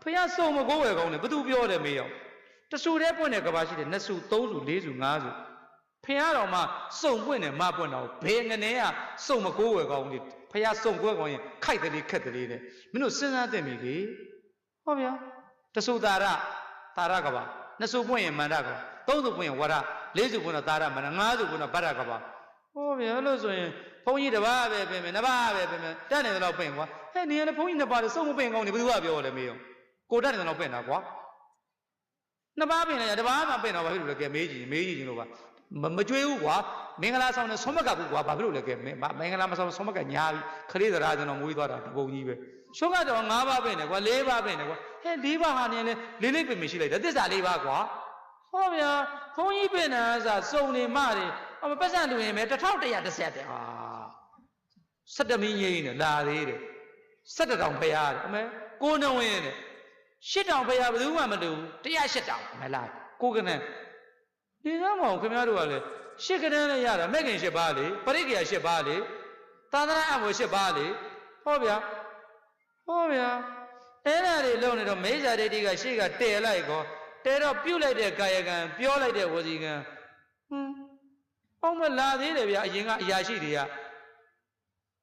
ဖះစုံမကိုးဝယ်ကောင်းတယ်ဘသူပြောတယ်မေးအောင်တဆူတဲ့ပွင့်တဲ့ကဘာရှိတယ်2ဆူ3ဆူ4ဆူ5ဆူဖះတော်မှစုံပွင့်တယ်မပွင့်တော့ဘယ်ငနေကစုံမကိုးဝယ်ကောင်းလေဖះစုံကိုးကောင်းရင်ခိုက်တယ်လေခက်တယ်လေတဲ့မင်းတို့စဉ်းစားသင့်ပြီလေဟောဗျာတဆူတာရကဘာ2ဆူပွင့်ရင်မန္တကဘာ3ဆူပွင့်ရင်ဝရ4ဆူပွင့်တော့တာရမန္တ5ဆူပွင့်တော့ဗတ္တကဘာဟောဗျာလို့ဆိုရင်ဘုန်းကြီးတစ်ပါးပဲပြင်မယ်နှစ်ပါးပဲပြင်မယ်တက်နေတော့ပြင်ကွာဟဲ့နေရလေဘုန်းကြီးနှစ်ပါးလေစုံမပြင်ကောင်းနေဘယ်သူကပြောလဲမေးအောင်ကိုတက်နေတော့ပြင်တာကွာနှစ်ပါးပြင်လိုက်တစ်ပါးမှပြင်တော့ဘာဖြစ်လို့လဲကဲမေးကြည့်ချင်းလို့ပါမကြွေးဘူးကွာမင်္ဂလာဆောင်နဲ့ဆုံးမကပ်ဘူးကွာဘာဖြစ်လို့လဲကဲမင်္ဂလာမဆောင်ဆုံးမကပ်ညာပြီးခလေးသရာကျွန်တော်မွေးသွားတာတပုံကြီးပဲရှုံးကတော့5ပါးပြင်တယ်ကွာ4ပါးပြင်တယ်ကွာဟဲ့4ပါးဟာနေလေလေးပြင်မရှိလိုက်တယ်သစ္စာ4ပါးကွာဟောဗျာဘုန်းကြီးပြင်တာဆိုစုံနေမတွေအမပတ်စံလူရင်ပဲ1130တဲ့ဟာ17မင်းကြီးနဲ့လာသေးတယ်17တောင်ဖရားတယ်အမေကိုနဝင်းတဲ့8တောင်ဖရားဘယ်သူမှမတူ108တောင်မလားကိုကနန်းဒီကမောင်ခင်ဗျားတို့ကလည်း8ကနန်းလည်းရတာမဲ့ခင်8ပါးလေပရိက္ခယာ8ပါးလေသာသနာ့အမွေ8ပါးလေဟောဗျာအဲ့ဒါတွေလုံးနေတော့မေဇာဒိဋ္ဌိကရှေ့ကတည်လိုက်ကောတဲတော့ပြုတ်လိုက်တဲ့ကာယကံပြောလိုက်တဲ့ဝစီကံအောင်မလာသေးတယ်ဗျာအရင်ကအရာရှိတွေက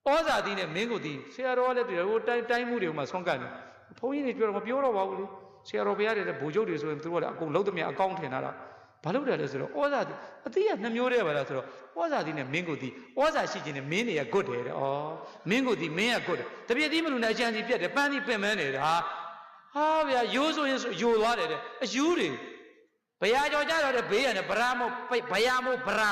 ဩဇာတိနဲ့မင်းကိုတီဆရာတော်ကလည်းဟိုတိုင်းမှုတွေမှာဆွန့်ကတ်နေဘုန်းကြီးတွေပြောတော့မပြောတော့ပါဘူးလေဆရာတော်ဘုရားတွေလည်းဗိုလ်ချုပ်တွေဆိုရင်သူတို့ကလည်းအကုန်လုံးသမျှအကောင့်ထင်တာဘာလို့တယ်လဲဆိုတော့ဩဇာတိအတိက2မျိုးတည်းပါလားဆိုတော့ဩဇာတိနဲ့မင်းကိုတီဩဇာရှိခြင်းနဲ့မင်းတွေကဂွတ်တယ်တဲ့ဩမင်းကိုတီမင်းကဂွတ်တယ်တပြည့်သီးမလို့နဲ့အချမ်းစီပြက်တယ်ပန်းစီပင်မန်းတယ်ဟာဗျာရိုးဆိုရင်ယိုသွားတယ်တဲ့အယူတွေဘရာကြောကြတော့တဲ့ဘေးရတယ်ဗရာမို့ဘရာမို့ဗရာ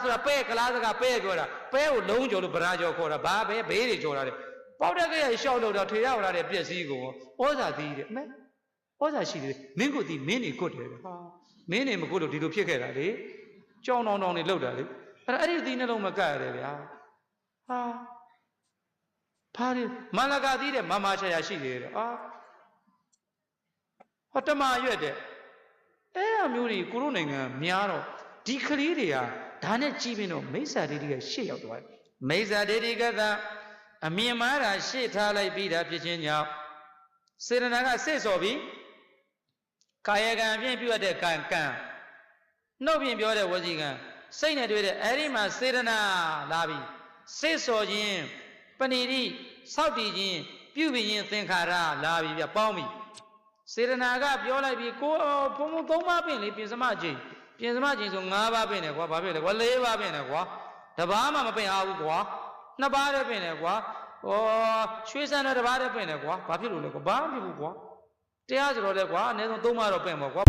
ဆိုတာပဲကလားစကားပဲပြောတာပဲကိုလုံးကြော်လို့ဗရာကြောခေါ်တာဘာပဲဘေးတွေကြော်တာတဲ့ပေါက်တဲ့ကရရှောက်လို့တော့ထေရဝါတဲ့ပြည့်စည်ကိုဩဇာသီးတဲ့အမေဩဇာရှိတယ်မင်းကိုတီမင်းနေကွတ်တယ်ဟာမင်းနေမကွတ်လို့ဒီလိုဖြစ်ခဲ့တာလေကြောင်းတောင်းနေလောက်တာလေအဲ့ဒီသီးနှလုံးမကတ်ရတယ်ဗျာဖားတယ်မန္လကသီးတဲ့မချာရှိတယ်တဲ့ဟောတမရွက်တဲ့အဲ့အမျိုးတွေကိုတို့နိုင်ငံများတော့ဒီကလေးတွေကဒါနဲ့ကြည့်ပြီးတော့မိစ္ဆာဒိဋ္ဌိကရှေ့ရောက်သွားတယ်မိစ္ဆာဒိဋ္ဌိကသာအမြင်မှားတာရှေ့ထားလိုက်ပြီးတာဖြစ်ခြင်းကြောင့်စေတနာကစိတ်စော်ပြီးကာယကံဖြင့်ပြုတ်တဲ့ကံနှုတ်ဖြင့်ပြောတဲ့ဝစီကံစိတ်နဲ့တွေ့တဲ့အဲ့ဒီမှာစေတနာလာပြီးစိတ်စော်ခြင်းပဏိတိစောက်တည်ခြင်းပြုပြီးခြင်းသင်္ခါရလာပြီးပြပေါင်းပြီးစေတနာကပြောလိုက်ပြီးကိုဘုံ3ပါးပင်လေပြင်စမချင်းဆို5ပါးပင်တယ်ကွာဘာဖြစ်လဲကွာ4ပါးပင်တယ်ကွာတပါးမှမပင်အားဘူးကွာ2ပါးတည်းပင်တယ်ကွာရွှေစံတဲ့တပါးတည်းပင်တယ်ကွာဘာဖြစ်လို့လဲကွာဘာမှမဖြစ်ဘူးကွာတရားဆိုတော့လေကွာအနည်းဆုံး3ပါးတော့ပင်ပေါ့ကွာ